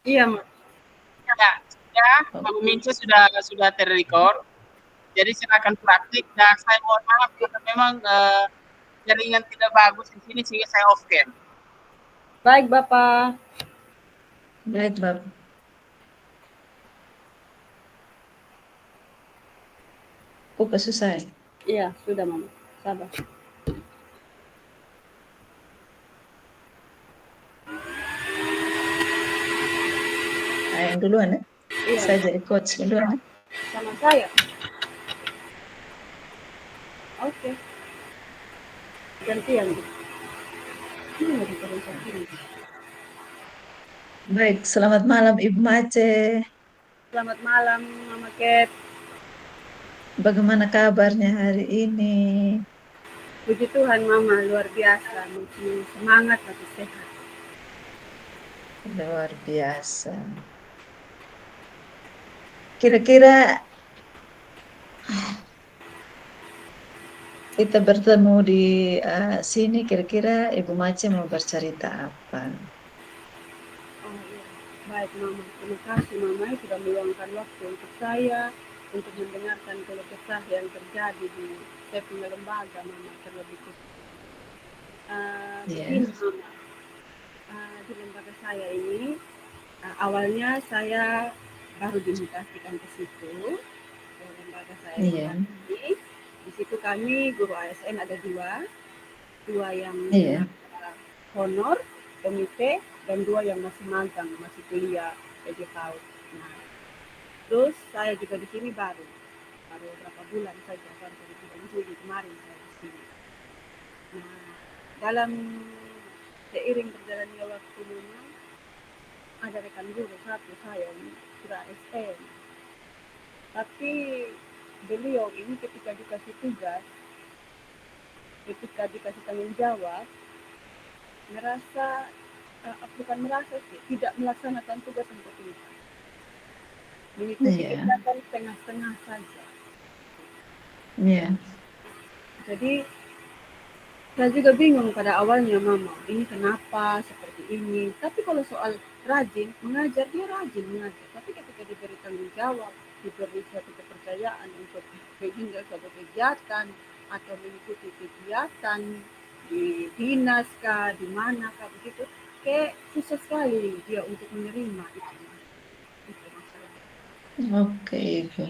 Iya, Mas. Ya, sudah, Oh. Pak Minco sudah terrecord. Jadi silakan praktik dan saya mohon maaf karena memang jaringan tidak bagus di sini sehingga saya off cam. Baik, Bapak. Baik, Bapak. Buka selesai. Iya, sudah, Mama. Sabar. Yang duluan ya. Iya, Saya jadi coach duluan ya. sama saya. Oke. Gantian. Ini lagi turun. Baik, selamat malam Ibu Mace. Selamat malam, Mama Cat. Bagaimana kabarnya hari ini? Puji Tuhan, Mama, luar biasa. Masih semangat, masih sehat. Luar biasa. Kira-kira kita bertemu di sini, kira-kira Ibu Mace mau bercerita apa? Oh, iya. Baik, Mama. Terima kasih, Mama, sudah meluangkan waktu untuk saya untuk mendengarkan keluh kesah yang terjadi di saya punya lembaga, Mama, terlebih khusus. Begini, Mama. Di lembaga saya ini, awalnya saya baru dimutasikan ke situ, ke lembaga saya Iya. ini. Di situ kami guru ASN ada dua yang honor, komite, dan 2 yang masih magang, masih kuliah 7 tahun. Nah, terus saya juga di sini baru berapa bulan saja, baru dari bulan Juli kemarin saya di sini. Nah, dalam seiring berjalannya waktu memang ada rekan guru satu saya ini sudah ASN, tapi beliau ini ketika dikasih tugas, ketika dikasih tanggung jawab, bukan merasa sih, tidak melaksanakan tugas yang tertinggal, mengikuti kegiatan setengah-setengah saja. Jadi saya juga bingung pada awalnya, Mama, ini kenapa seperti ini. Tapi kalau soal rajin mengajar, dia rajin mengajar. Tapi ketika diberi tanggung jawab, diberi suatu kepercayaan untuk menghindar suatu kegiatan atau mengikuti kegiatan di dinas kah, di mana kah, begitu, kayak susah sekali dia untuk menerima itu. Oke, Ibu.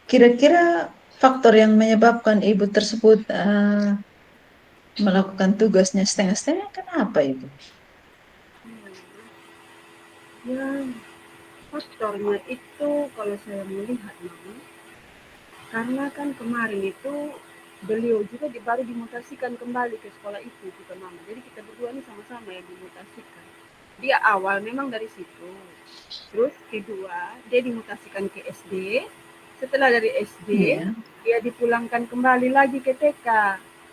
Kira-kira faktor yang menyebabkan Ibu tersebut melakukan tugasnya setengah-setengah kenapa, Ibu? Ya, faktornya itu kalau saya melihat, Mama, karena kan kemarin itu beliau juga baru dimutasikan kembali ke sekolah itu juga, Mama. Jadi kita berdua ini sama-sama yang dimutasikan. Dia awal memang dari situ. Terus kedua, dia dimutasikan ke SD. Setelah dari SD, dia dipulangkan kembali lagi ke TK.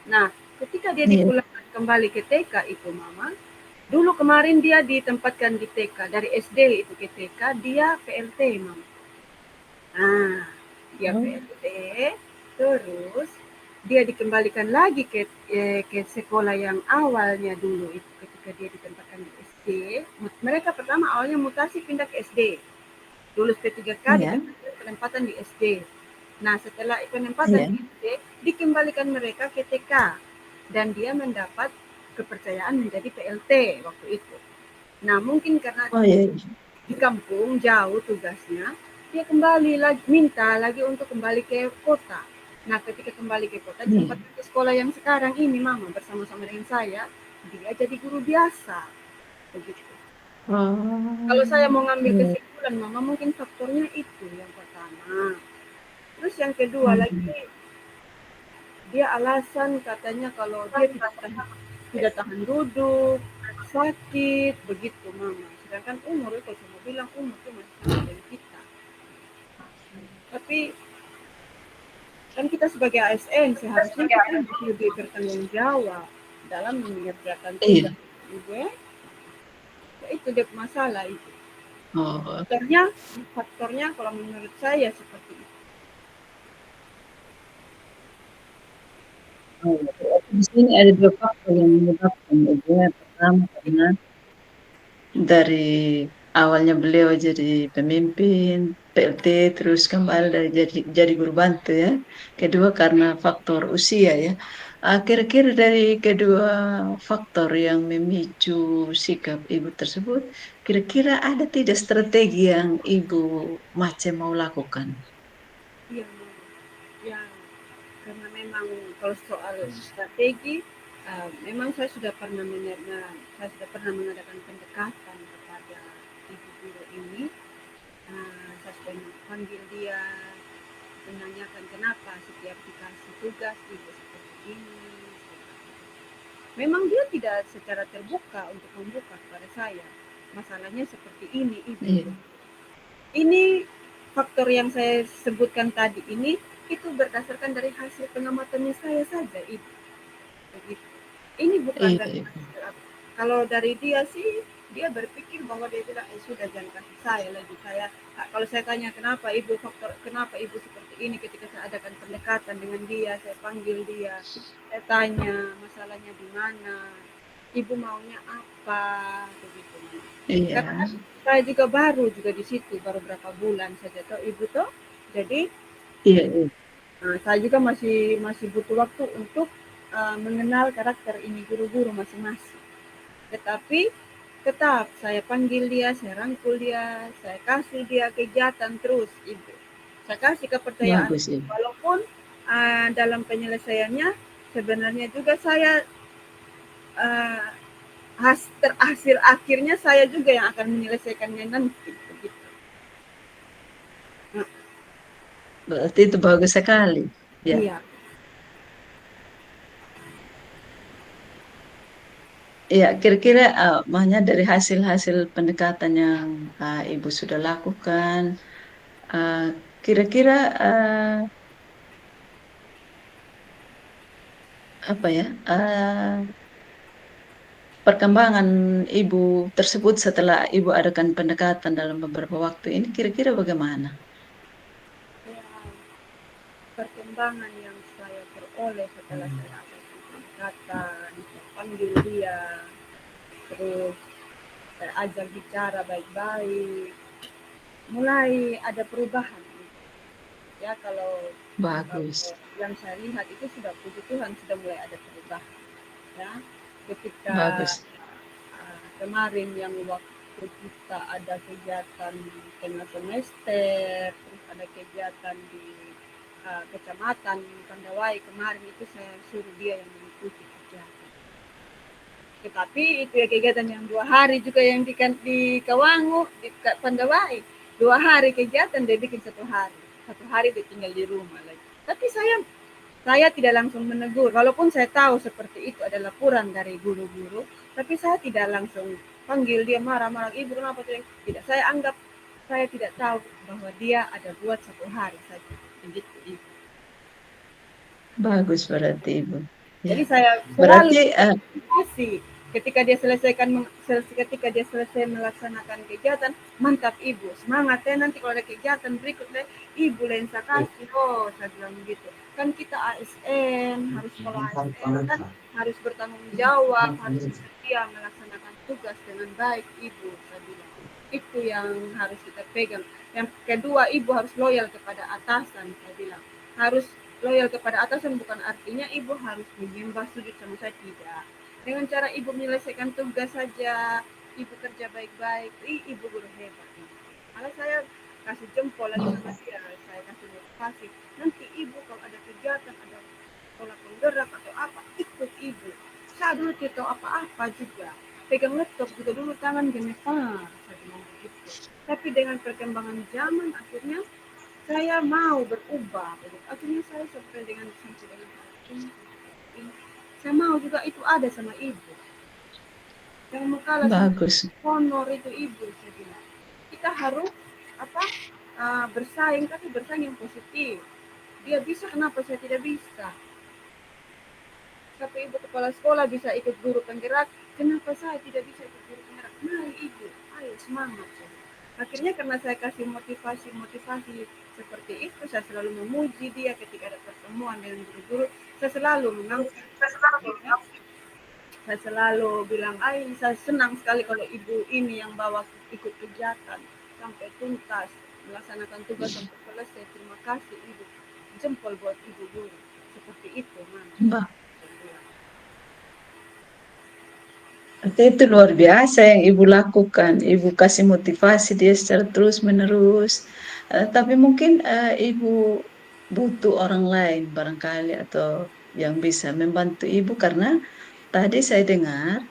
Nah, ketika dia dipulangkan kembali ke TK itu, Mama, dulu kemarin dia ditempatkan di TK. Dari SD itu ke TK, dia PLT, Mama. Nah, dia PLT, terus dia dikembalikan lagi ke sekolah yang awalnya dulu itu ketika dia ditempatkan di SD. Mereka pertama awalnya mutasi pindah ke SD, lulus P3K, penempatan di SD. Nah, setelah penempatan di SD, dikembalikan mereka ke TK dan dia mendapat kepercayaan menjadi PLT waktu itu. Nah, mungkin karena di kampung jauh tugasnya, dia kembali lagi, minta lagi untuk kembali ke kota. Nah, ketika kembali ke kota, ditempatkan ke sekolah yang sekarang ini, Mama, bersama-sama dengan saya, dia jadi guru biasa. Begitu. Kalau saya mau ngambil kesimpulan, Mama, mungkin faktornya itu yang pertama. Terus yang kedua lagi, dia alasan katanya kalau dia tidak tahan duduk, sakit, begitu, Mama. Sedangkan umur, kalau saya mau bilang umur itu masih sama dari kita. Tapi kan kita sebagai ASN seharusnya kita lebih bertanggung jawab dalam mengerjakan tugas. Ya, itu dia masalah itu. Faktornya kalau menurut saya seperti itu. Di sini ada 2 faktor yang menyebabkan. Pertama karena dari awalnya beliau jadi pemimpin PLT, terus kembali dari jadi guru bantu ya. Kedua karena faktor usia ya. Kira-kira dari kedua faktor yang memicu sikap ibu tersebut, kira-kira ada tidak strategi yang ibu Mace mau lakukan? Iya, ya, karena memang kalau soal strategi, memang saya sudah pernah mengadakan pendekatan kepada ibu guru ini. Saya sudah panggil dia, menanyakan kenapa setiap dikasih tugas ibu seperti ini. Memang dia tidak secara terbuka untuk membuka kepada saya. Masalahnya seperti ini, ibu. Iya, Ini faktor yang saya sebutkan tadi ini itu berdasarkan dari hasil pengamatannya saya saja, ibu. Begitu. Ini bukan iya, dari ibu. hasil apa. Kalau dari dia sih, dia berpikir bahwa dia bilang, sudah jangan kasih saya lagi. Kalau saya tanya kenapa ibu seperti ini ketika saya adakan pendekatan dengan dia, saya panggil dia, saya tanya masalahnya di mana, ibu maunya apa, begitu. Karena Iya, kan saya juga baru juga di situ, baru berapa bulan saja toh ibu toh. Jadi iya, iya. saya juga masih masih butuh waktu untuk mengenal karakter ini guru-guru masing-masing. Tetapi tetap saya panggil dia, saya rangkul dia, saya kasih dia kegiatan terus, ibu. Saya kasih kepercayaan, Bagus ibu. walaupun dalam penyelesaiannya sebenarnya juga saya uh, hasil akhirnya saya juga yang akan menyelesaikannya nanti. Begitu. Nah, Berarti itu bagus sekali. Ya. iya, Ya, kira-kira makanya dari hasil-hasil pendekatan yang Ibu sudah lakukan, uh, kira-kira apa ya perkembangan Ibu tersebut setelah Ibu adakan pendekatan dalam beberapa waktu ini, kira-kira bagaimana? ya, perkembangan yang saya peroleh setelah saya ada pendekatan, saya panggil dia, terus saya ajak bicara baik-baik, mulai ada perubahan. Ya, kalau Bagus, yang saya lihat itu sudah puji Tuhan sudah mulai ada perubahan. Ya, ketika bagus, kemarin yang waktu kita ada kegiatan tengah semester, terus ada kegiatan di kecamatan Pandawai kemarin itu saya suruh dia yang mengikuti kegiatan. Tetapi itu ya kegiatan yang 2 hari juga yang di Kawangu, di Pandawai. 2 hari kegiatan dia bikin 1 hari. 1 hari dia tinggal di rumah lagi. Tapi saya tidak langsung menegur, walaupun saya tahu seperti itu adalah laporan dari guru-guru, tapi saya tidak langsung panggil dia marah-marah, ibu kenapa tidak, saya anggap saya tidak tahu bahwa dia ada buat 1 hari saja, begitu ibu. bagus berarti Ibu. Ya, Jadi saya selalu berarti kasih ketika dia selesai melaksanakan kegiatan, mantap ibu, semangat ya, nanti kalau ada kegiatan berikutnya ibu lensa kasih, oh saya bilang begitu. Kan kita ASN, harus sekolah ASN kan harus bertanggung jawab, harus setia melaksanakan tugas dengan baik ibu, saya bilang. Itu yang harus kita pegang. Yang kedua, ibu harus loyal kepada atasan, saya bilang. Harus loyal kepada atasan bukan artinya ibu harus menyembah sujud sama saya, tidak. Dengan cara ibu menyelesaikan tugas saja, ibu kerja baik-baik, ibu guru hebat. Malah saya kasih jempol lagi sama dia, saya kasih motivasi. Nanti ibu kalau ada kegiatan, ada sekolah penggerak atau apa, ikut ibu. Saya dulu tidak tahu apa-apa juga. Pegang laptop juga dulu tangan gemetar, saya bilang begitu. Tapi dengan perkembangan zaman, akhirnya saya mau berubah. Akhirnya saya sampai dengan ini. Saya mau juga itu ada sama ibu. Yang mau kalah sama bagus, honor itu ibu, saya bilang. Kita harus bersaing, tapi bersaing yang positif. Dia bisa, kenapa saya tidak bisa? Tapi ibu kepala sekolah bisa ikut guru penggerak, kenapa saya tidak bisa ikut guru penggerak? Mari ibu, ayo semangat. Akhirnya karena saya kasih motivasi seperti itu, saya selalu memuji dia ketika ada pertemuan dengan guru-guru, saya selalu mengangkat Saya selalu bilang, saya senang sekali kalau ibu ini yang bawa ikut kegiatan sampai tuntas, melaksanakan tugas sampai selesai. Terima kasih ibu, jempol buat ibu guru. Seperti itu, Mama. Bah, itu luar biasa yang ibu lakukan. Ibu kasih motivasi dia secara terus menerus. Tapi mungkin ibu butuh orang lain barangkali atau yang bisa membantu ibu karena tadi saya dengar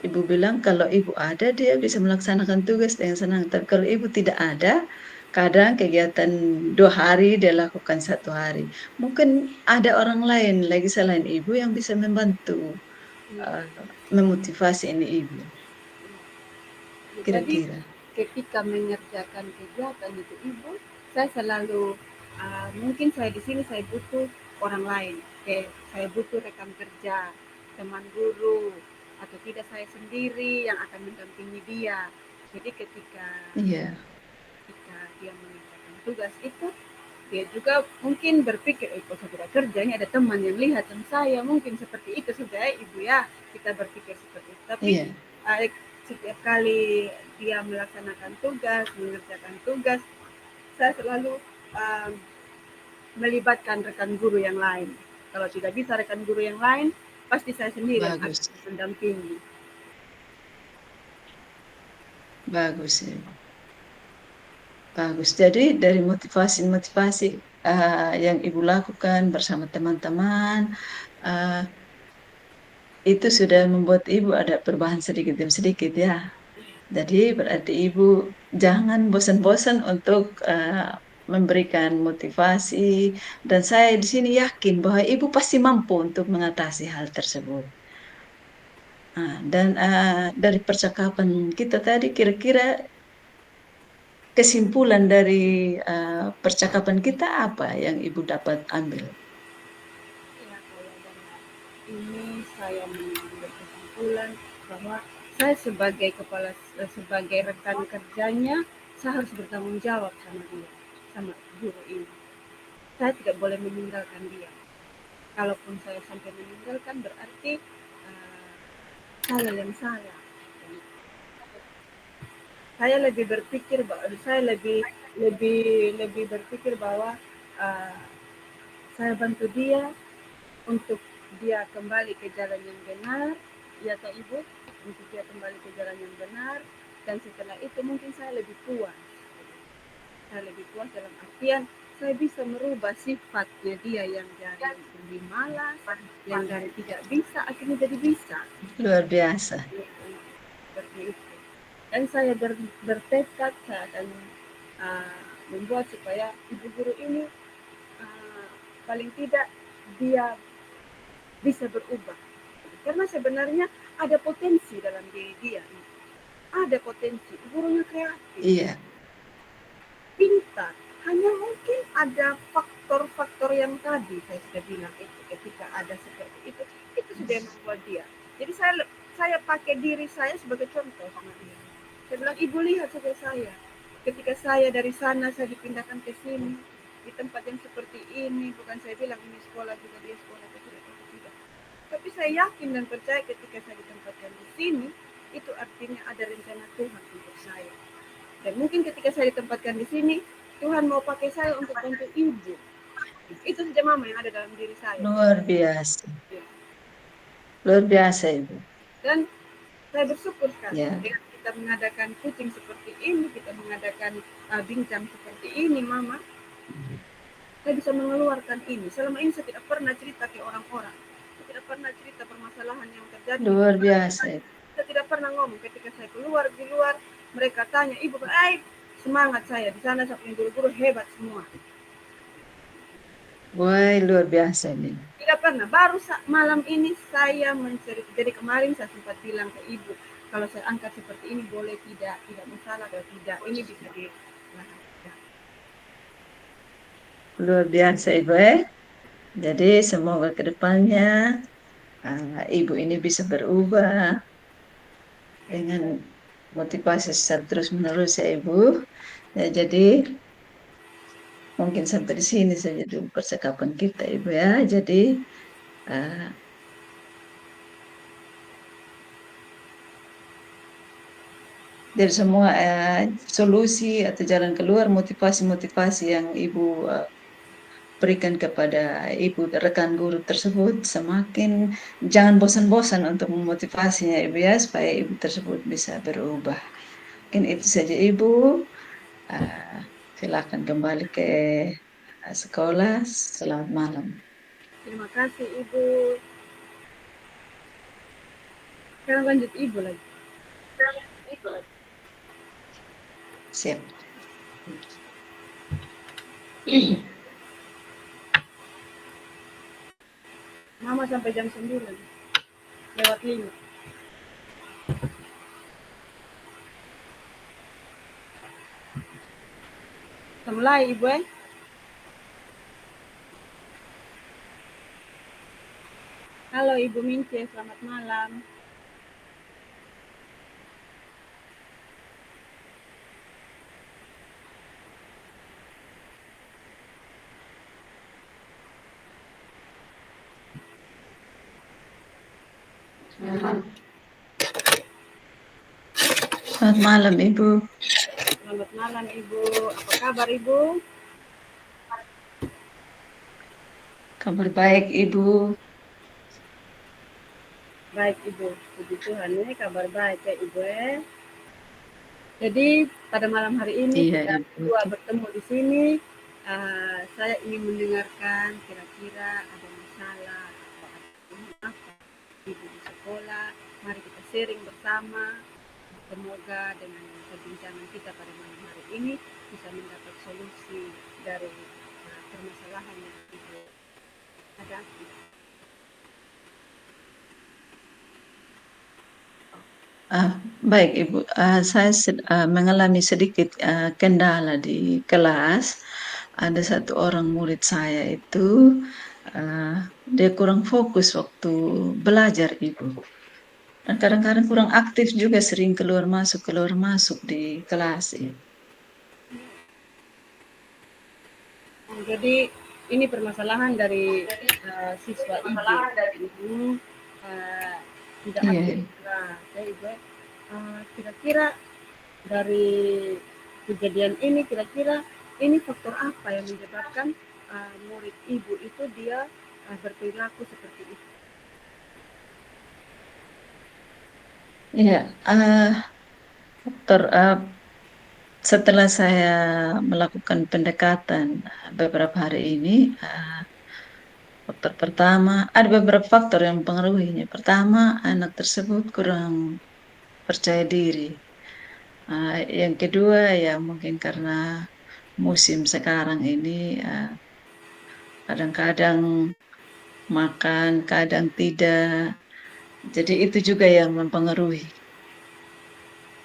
ibu bilang kalau ibu ada dia bisa melaksanakan tugas dengan senang. Tapi kalau ibu tidak ada, kadang kegiatan 2 hari dia lakukan 1 hari. Mungkin ada orang lain lagi selain ibu yang bisa membantu Iya. uh, memotivasi ini ibu. Jadi Kira-kira. ketika mengerjakan kegiatan itu ibu, saya selalu mungkin saya di sini saya butuh orang lain, kayak saya butuh rekan kerja, teman guru, atau tidak saya sendiri yang akan mendampingi dia. Jadi ketika Iya, ketika dia mengerjakan tugas itu, dia juga mungkin berpikir, kok saya tidak kerja, ini ada teman yang lihat sama saya, mungkin seperti itu sudah ibu ya, kita berpikir seperti itu. Tapi iya, setiap kali dia melaksanakan tugas, mengerjakan tugas, saya selalu um, melibatkan rekan guru yang lain. Kalau tidak bisa rekan guru yang lain, pasti saya sendiri yang bagus, akan mendampingi. bagus, ibu. Bagus. Jadi dari motivasi-motivasi yang ibu lakukan bersama teman-teman, uh, itu sudah membuat ibu ada perubahan sedikit demi sedikit ya. Jadi berarti ibu jangan bosan-bosan untuk memberikan motivasi dan saya di sini yakin bahwa ibu pasti mampu untuk mengatasi hal tersebut. Dan dari percakapan kita tadi kira-kira kesimpulan dari percakapan kita apa yang ibu dapat ambil? Ya, kalau dari ini saya mengambil kesimpulan bahwa saya sebagai sebagai rekan kerjanya, saya harus bertanggung jawab sama dia, sama guru ini. Saya tidak boleh meninggalkan dia. Kalaupun saya sampai meninggalkan, berarti uh, saya yang salah. Saya lebih berpikir bahwa saya lebih lebih berpikir bahwa uh, saya bantu dia untuk dia kembali ke jalan yang benar, ya Kak Ibu, untuk dia kembali ke jalan yang benar, dan setelah itu mungkin saya lebih puas. Saya lebih puas dalam artian saya bisa merubah sifatnya dia yang dari lebih malas, yang dari tidak bisa, akhirnya jadi bisa. Luar biasa. Seperti itu. Dan saya bertekad saya akan membuat supaya ibu guru ini paling tidak dia bisa berubah. Karena sebenarnya ada potensi dalam diri dia. Ada potensi. Gurunya kreatif, Iya, pintar. Hanya mungkin ada faktor-faktor yang tadi saya sudah bilang itu. Ketika ada seperti itu sudah yang membuat dia. Jadi saya pakai diri saya sebagai contoh sama dia. Saya bilang, ibu lihat saja saya. Ketika saya dari sana saya dipindahkan ke sini di tempat yang seperti ini, bukan saya bilang ini sekolah juga dia sekolah tidak. Tapi saya yakin dan percaya ketika saya ditempatkan di sini, itu artinya ada rencana Tuhan untuk saya. Dan mungkin ketika saya ditempatkan di sini, Tuhan mau pakai saya untuk bantu ibu. Itu saja mama yang ada dalam diri saya. luar biasa. Luar biasa, Ibu. Dan saya bersyukur sekali Ya, dengan kita mengadakan kucing seperti ini, kita mengadakan bincang seperti ini, Mama. Saya bisa mengeluarkan ini. Selama ini saya tidak pernah cerita ke orang-orang. Saya tidak pernah cerita permasalahan yang terjadi. luar biasa, Ibu. Saya tidak pernah ngomong. Ketika saya keluar di luar, mereka tanya, ibu, semangat saya. Di sana saya punya guru-guru hebat semua. Wah, luar biasa ini. Tidak pernah. Baru malam ini saya mencerita. Jadi kemarin saya sempat bilang ke ibu, kalau saya angkat seperti ini boleh tidak masalah atau tidak. Ini bisa dilakukan. Luar biasa, Ibu. Jadi semoga ke depannya Ibu ini bisa berubah dengan motivasi secara terus-menerus ya, Ibu. Ya, jadi mungkin sampai di sini saja dulu percakapan kita, Ibu ya. Jadi uh, dari semua solusi atau jalan keluar motivasi-motivasi yang Ibu berikan kepada Ibu rekan guru tersebut, semakin jangan bosan-bosan untuk memotivasinya Ibu ya, supaya Ibu tersebut bisa berubah. Mungkin itu saja Ibu. Silakan kembali ke sekolah. Selamat malam. Terima kasih Ibu. Sekarang lanjut Ibu lagi. Siap. Mama sampai jam 9 lewat 5. Kita mulai Ibu Halo Ibu Mince, selamat malam. Selamat malam Ibu. Selamat malam Ibu. Apa kabar Ibu? Kabar baik Ibu. Baik Ibu, puji Tuhan ya, kabar baik ya Ibu Jadi pada malam hari ini kita berdua bertemu di sini. Saya ingin mendengarkan kira-kira ada masalah apa Ibu di sekolah. Mari kita sharing bersama. Semoga dengan perbincangan kita pada malam hari ini bisa mendapat solusi dari permasalahan yang Ibu hadapi. Baik Ibu, saya mengalami sedikit kendala di kelas. Ada satu orang murid saya itu dia kurang fokus waktu belajar Ibu. Dan kadang-kadang kurang aktif juga, sering keluar masuk di kelas. Jadi ini permasalahan dari siswa Ibu. Tidak aktif. Ibu. Kira-kira dari kejadian ini, kira-kira ini faktor apa yang menyebabkan murid Ibu itu dia berperilaku seperti itu? Iya, faktor setelah saya melakukan pendekatan beberapa hari ini, faktor pertama, ada beberapa faktor yang mempengaruhinya. Pertama, anak tersebut kurang percaya diri. Yang kedua, ya mungkin karena musim sekarang ini kadang-kadang makan, kadang tidak. Jadi itu juga yang mempengaruhi.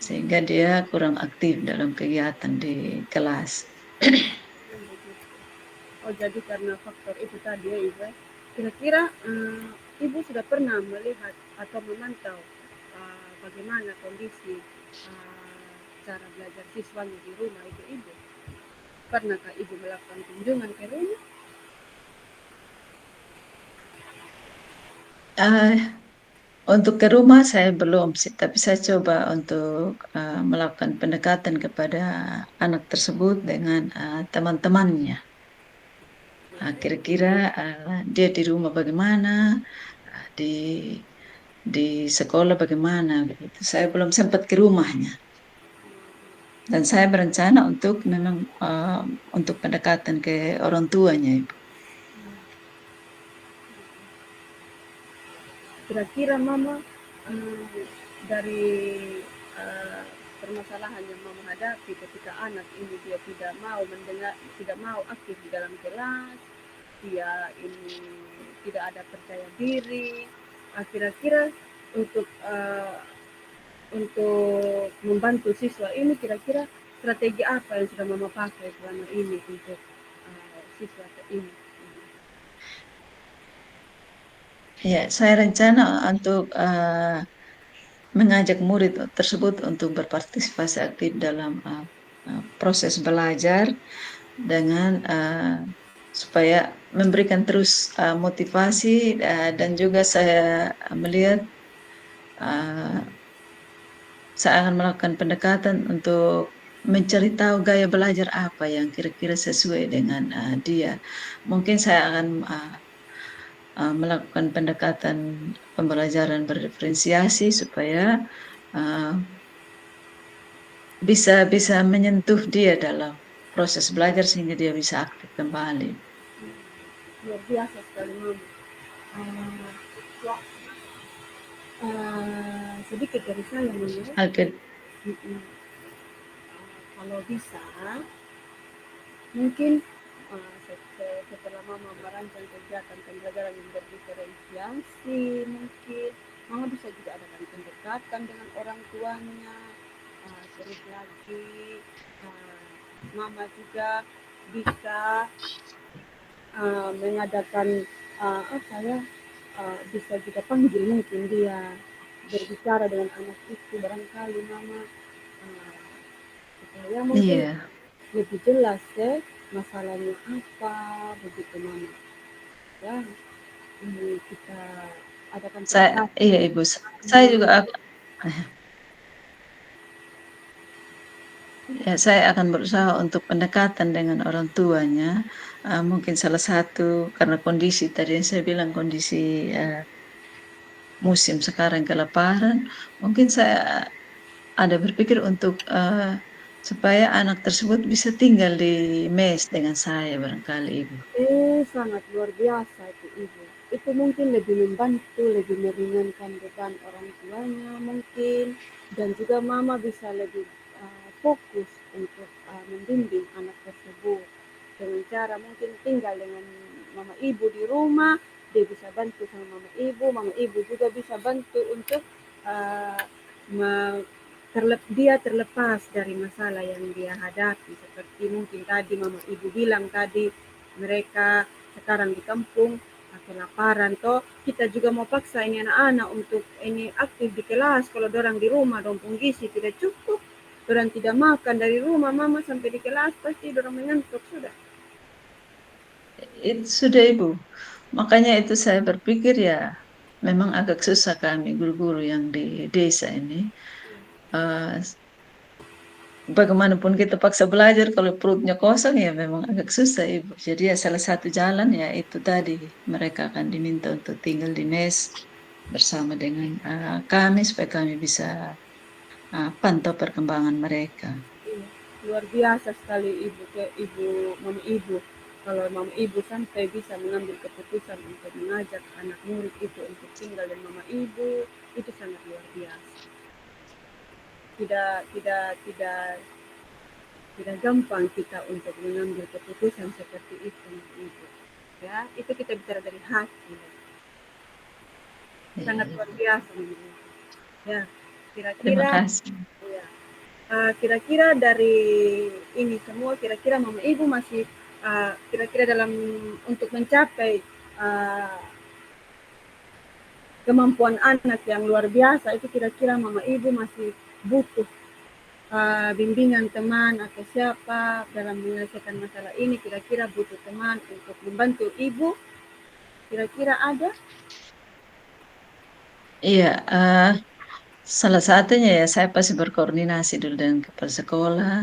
Sehingga dia kurang aktif dalam kegiatan di kelas. Oh, jadi karena faktor itu tadi ya Ibu. Kira-kira Ibu sudah pernah melihat atau memantau bagaimana kondisi cara belajar siswanya di rumah itu Ibu? Pernahkah Ibu melakukan kunjungan ke rumah? Untuk ke rumah saya belum sih, tapi saya coba untuk melakukan pendekatan kepada anak tersebut dengan teman-temannya. Kira-kira dia di rumah bagaimana, di sekolah bagaimana, begitu. Saya belum sempat ke rumahnya. Dan saya berencana untuk memang untuk pendekatan ke orang tuanya, Ibu. Kira-kira Mama dari permasalahan yang Mama hadapi ketika anak ini dia tidak mau mendengar, tidak mau aktif di dalam kelas, dia ini tidak ada percaya diri. Kira-kira untuk membantu siswa ini, kira-kira strategi apa yang sudah Mama pakai selama ini untuk siswa ini? Ya, saya rencana untuk mengajak murid tersebut untuk berpartisipasi aktif dalam proses belajar dengan supaya memberikan terus motivasi dan juga saya melihat saya akan melakukan pendekatan untuk mencari tahu gaya belajar apa yang kira-kira sesuai dengan dia. Mungkin saya akan melakukan pendekatan pembelajaran berdiferensiasi supaya uh, bisa menyentuh dia dalam proses belajar sehingga dia bisa aktif kembali. Luar biasa sekali Mama. Ya, sedikit dari saya Mama. Kalau bisa, mungkin setelah Mama merancang kegiatan pembelajaran yang berdiferensiasi, mungkin Mama bisa juga adakan pendekatan dengan orang tuanya. Terus lagi Mama juga bisa mengadakan bisa juga panggil mungkin dia berbicara dengan anak itu barangkali Mama supaya mungkin lebih jelas ya masalahnya apa begitu Mama ya. Ini kita adakan Iya Ibu, saya juga saya akan berusaha untuk pendekatan dengan orang tuanya. Mungkin salah satu karena kondisi tadi yang saya bilang kondisi musim sekarang kelaparan, mungkin saya ada berpikir untuk supaya anak tersebut bisa tinggal di mes dengan saya barangkali Ibu. Sangat luar biasa itu Ibu. Itu mungkin lebih membantu, lebih meringankan beban orang tuanya mungkin, dan juga Mama bisa lebih fokus untuk membimbing anak tersebut dengan cara mungkin tinggal dengan Mama Ibu di rumah, dia bisa bantu sama Mama Ibu juga bisa bantu untuk dia terlepas dari masalah yang dia hadapi seperti mungkin tadi Mama Ibu bilang tadi mereka sekarang di kampung kelaparan toh kita juga mau paksa ini anak-anak untuk ini aktif di kelas kalau dorang di rumah dong gizi tidak cukup dorang tidak makan dari rumah Mama sampai di kelas pasti dorang mengantuk sudah. Itu sudah Ibu. Makanya itu saya berpikir ya memang agak susah kami guru-guru yang di desa ini. Bagaimanapun kita paksa belajar kalau perutnya kosong ya memang agak susah Ibu. Jadi ya salah satu jalan ya itu tadi mereka akan diminta untuk tinggal di mes bersama dengan kami supaya kami bisa pantau perkembangan mereka. Luar biasa sekali Mama Ibu. Kalau Mama Ibu sampai bisa mengambil keputusan untuk mengajak anak murid itu untuk tinggal dengan Mama Ibu, itu sangat luar biasa. Tidak gampang kita untuk mengambil keputusan seperti itu, Ibu. Ya, itu kita bicara dari hati. Sangat luar biasa, ya. Terima kasih. Kira-kira dari ini semua, kira-kira Mama Ibu masih kira-kira dalam untuk mencapai kemampuan anak yang luar biasa itu kira-kira Mama Ibu masih butuh bimbingan teman atau siapa dalam menyelesaikan masalah ini, kira-kira butuh teman untuk membantu Ibu, kira-kira ada? Iya, salah satunya ya saya pasti berkoordinasi dulu dengan kepala sekolah,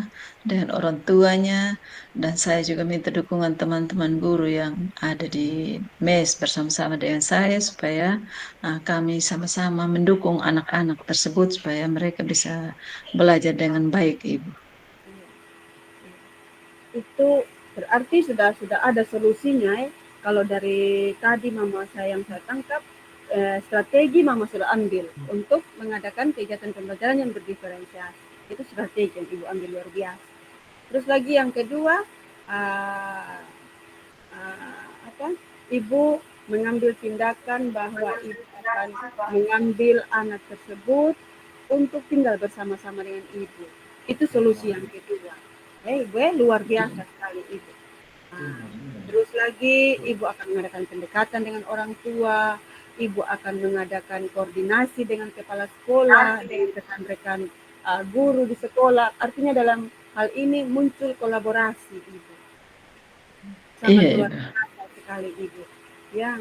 dengan orang tuanya, dan saya juga minta dukungan teman-teman guru yang ada di mes bersama-sama dengan saya supaya kami sama-sama mendukung anak-anak tersebut supaya mereka bisa belajar dengan baik, Ibu. Itu berarti sudah ada solusinya ya. Kalau dari tadi Mama saya yang saya tangkap, strategi Mama sudah ambil untuk mengadakan kegiatan pembelajaran yang berdiferensiasi. Itu strategi yang Ibu ambil luar biasa. Terus lagi yang kedua, Ibu mengambil tindakan bahwa Ibu akan mengambil anak tersebut untuk tinggal bersama-sama dengan Ibu. Itu solusi yang kedua. Ibu luar biasa sekali Ibu. Terus lagi Ibu akan mengadakan pendekatan dengan orang tua, Ibu akan mengadakan koordinasi dengan kepala sekolah, dengan rekan-rekan guru di sekolah. Artinya dalam hal ini muncul kolaborasi Ibu. Sangat luar biasa sekali Ibu. Ya,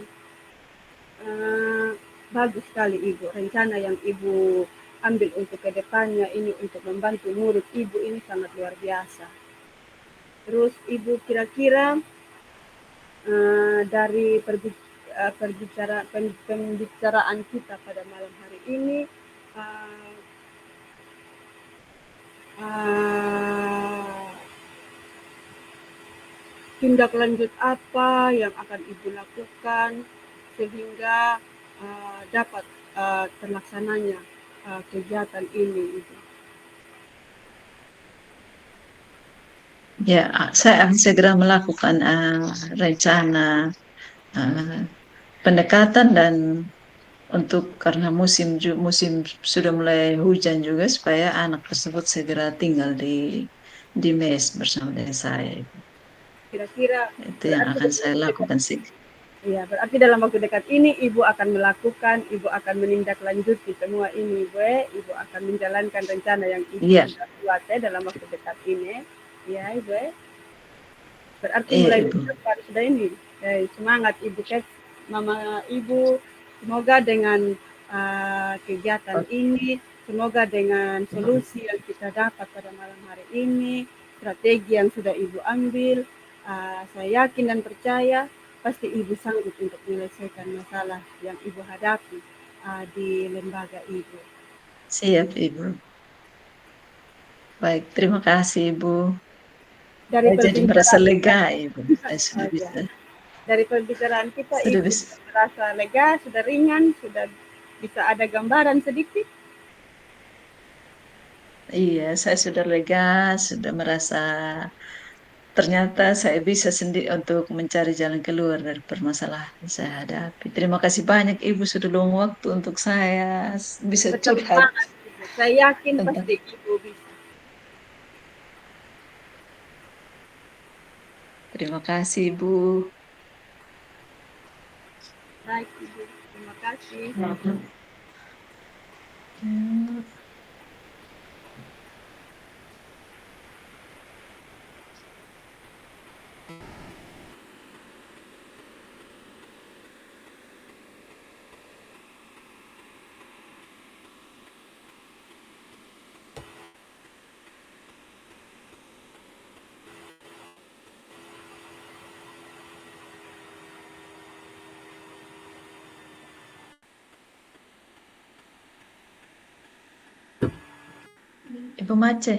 bagus sekali Ibu. Rencana yang Ibu ambil untuk kedepannya ini untuk membantu murid ibu ini sangat luar biasa. Terus ibu kira-kira dari pembicaraan kita pada malam hari ini, uh, uh, tindak lanjut apa yang akan ibu lakukan sehingga dapat terlaksananya kegiatan ini, ibu? Ya, saya akan segera melakukan rencana pendekatan dan untuk karena musim sudah mulai hujan juga supaya anak tersebut segera tinggal di mes bersama dengan saya. Kira-kira Itu yang berarti akan saya lakukan sih. ya, berarti dalam waktu dekat ini ibu akan menindaklanjuti semua ini, ibu. Ibu akan menjalankan rencana yang ibu Iya, sudah buat dalam waktu dekat ini, ya, ibu. Berarti iya mulai Ibu. besok harus sudah ini. Semangat ibu, mama ibu. Semoga dengan kegiatan ini, semoga dengan solusi yang kita dapat pada malam hari ini, strategi yang sudah ibu ambil, saya yakin dan percaya pasti ibu sanggup untuk menyelesaikan masalah yang ibu hadapi di lembaga ibu. Siap Ibu. Baik, terima kasih Ibu. Dari Saya jadi merasa perbincangan lega Ibu. Saya sudah saja. bisa, Dari pembicaraan kita, sudah ibu bisa. sudah merasa lega, sudah ringan, sudah bisa ada gambaran sedikit. Iya, saya sudah lega, sudah merasa ternyata saya bisa sendiri untuk mencari jalan keluar dari permasalahan yang saya hadapi. Terima kasih banyak Ibu sudah luang waktu untuk saya bisa Tetap curhat semangat, ibu. Saya yakin tentang. pasti ibu bisa. Terima kasih Ibu. Baik, ibu. Terima kasih. Ibu Mace,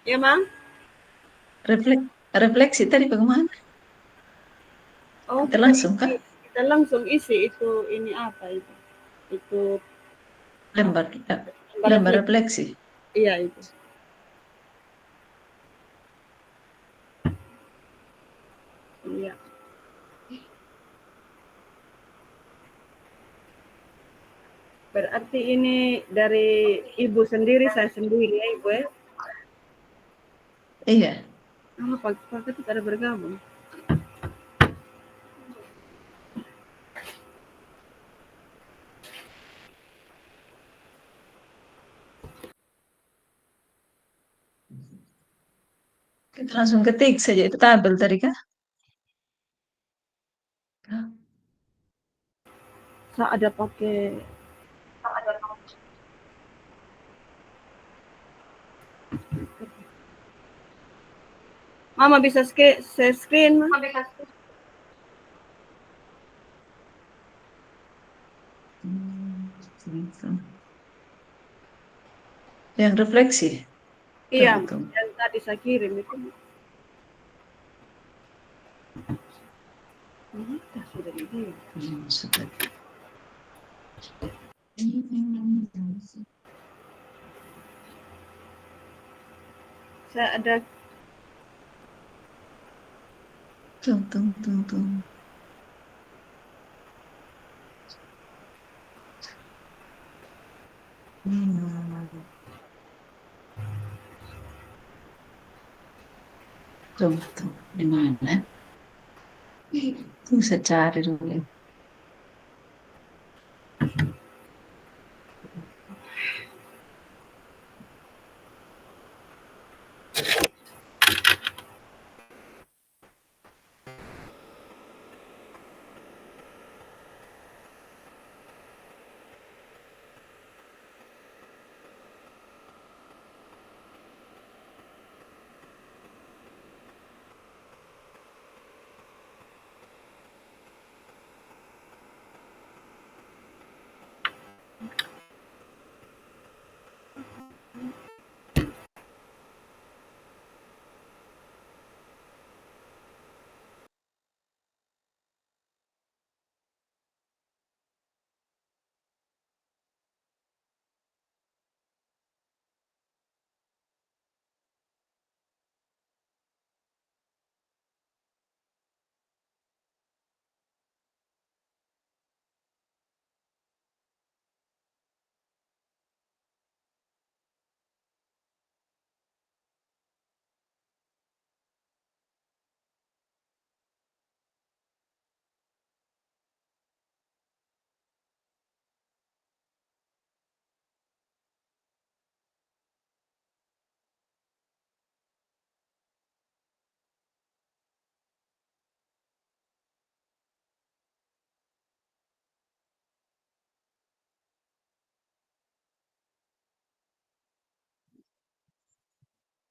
Ya, Mang? refleksi tadi bagaimana? Oh, Kita langsung kah? kita langsung isi itu, ini apa itu? Itu Lembar, lembar lembar refleks. refleksi. Iya, itu. Iya. Berarti ini dari ibu sendiri, saya sendiri ya, ibu ya. Iya. Pak itu ada bergabung. Kita langsung ketik saja itu tabel tadi kah? Saya ada pakai. Mama bisa share screen, Ma? Yang refleksi. Iya, Tunggu. yang tadi saya kirim itu. Sudah dikirim. Sudah. Saya ada. Tunggu. Tunggu. Di mana? Tunggu saya cari dulu.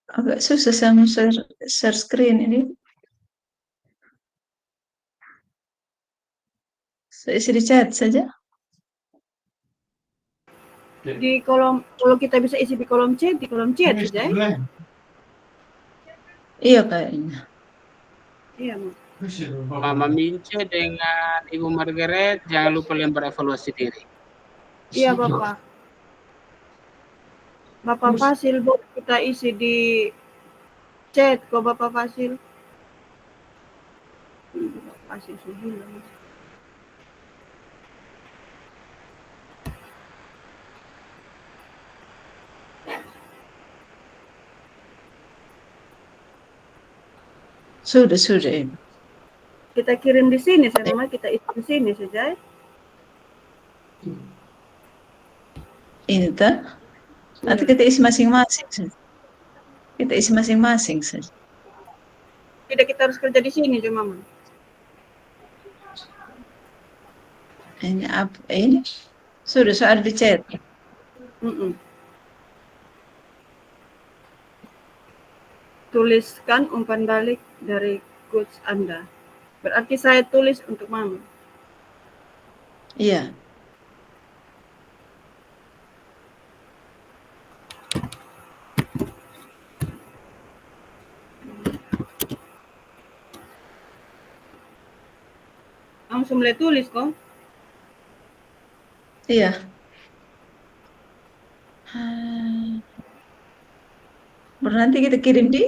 Agak susah sama share screen ini. Saya isi di chat saja. Di kolom, kalau kita bisa isi di kolom chat saja ya. Iya kayaknya. Iya, Mama Mince dengan Ibu Margaret, jangan lupa lempar evaluasi diri. iya Bapak. Bapak Fasil boleh kita isi di chat kok Bapak Fasil. Bapak Fasil sudah. Sudah ini. Kita kirim di sini sama kita isi di sini saja. Ini tak? Nanti kita isi masing-masing saja. Kita isi masing-masing saja. Tidak kita harus kerja di sini cuma. Ini apa? Ini sudah ada di chat. Tuliskan umpan balik dari coach Anda. Berarti saya tulis untuk Mama. Iya. Langsung mulai tulis kok. Iya. Nanti kita kirim di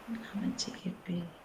nama CGP.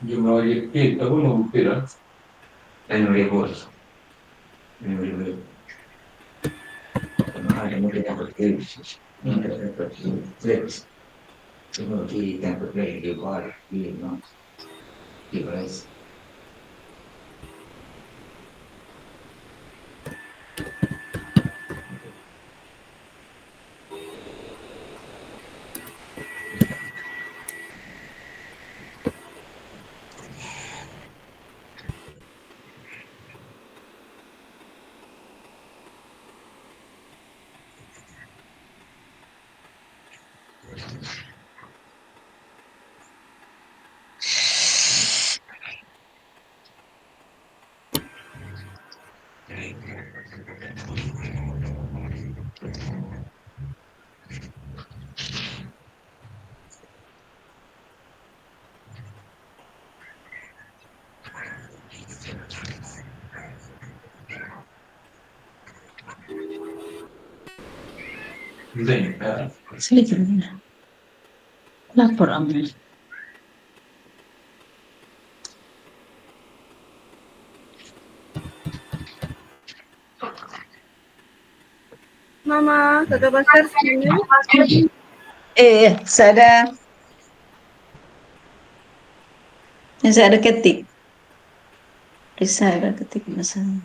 Jumlah kita pun mungkin lah. Dan ribut. Karena ada mereka berkiri. Mereka berkiri. Semua kita berkiri di luar. Di luar. Sedikit. Lapor ambil. Mama, sudah besar semuanya? Saya ada ketik. Saya ada ketik masalah.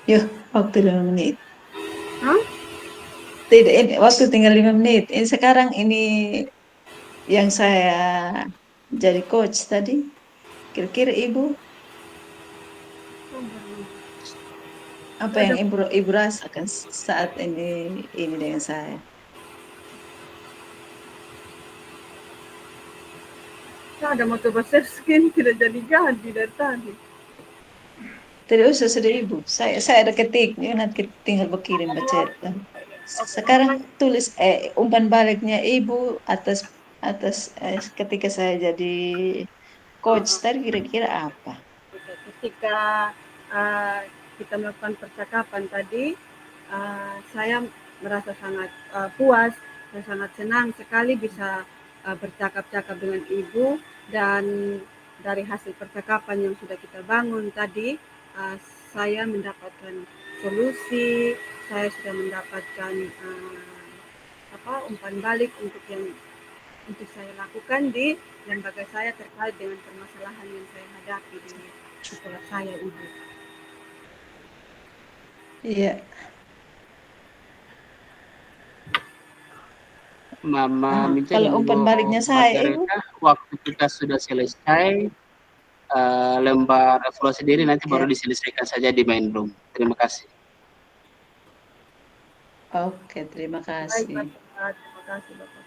Yuk, waktu 5 menit. Hah? Tidak, ini waktu tinggal 5 menit. Ini sekarang ini yang saya jadi coach tadi. Kira-kira Ibu apa yang Ibu rasakan saat ini dengan saya? Saya ada motor besar skin tidak jadi dari tadi. Tidak usah sudah Ibu. Saya ada ketik, ya, nanti tinggal berkirim baca. Sekarang tulis umpan baliknya Ibu atas ketika saya jadi coach tadi kira-kira apa? Ketika kita melakukan percakapan tadi, saya merasa sangat puas dan sangat senang sekali bisa bercakap-cakap dengan Ibu, dan dari hasil percakapan yang sudah kita bangun tadi, saya mendapatkan solusi, saya sudah mendapatkan umpan balik untuk saya lakukan di lembaga saya terkait dengan permasalahan yang saya hadapi di sekolah saya, Ibu. Iya. Mama minta kalau umpan baliknya saya, Ibu, waktu kita sudah selesai lembar evaluasi diri nanti baru diselesaikan saja di main room. Terima kasih. Oke, terima kasih. Baik, Pak. Terima kasih, Bapak.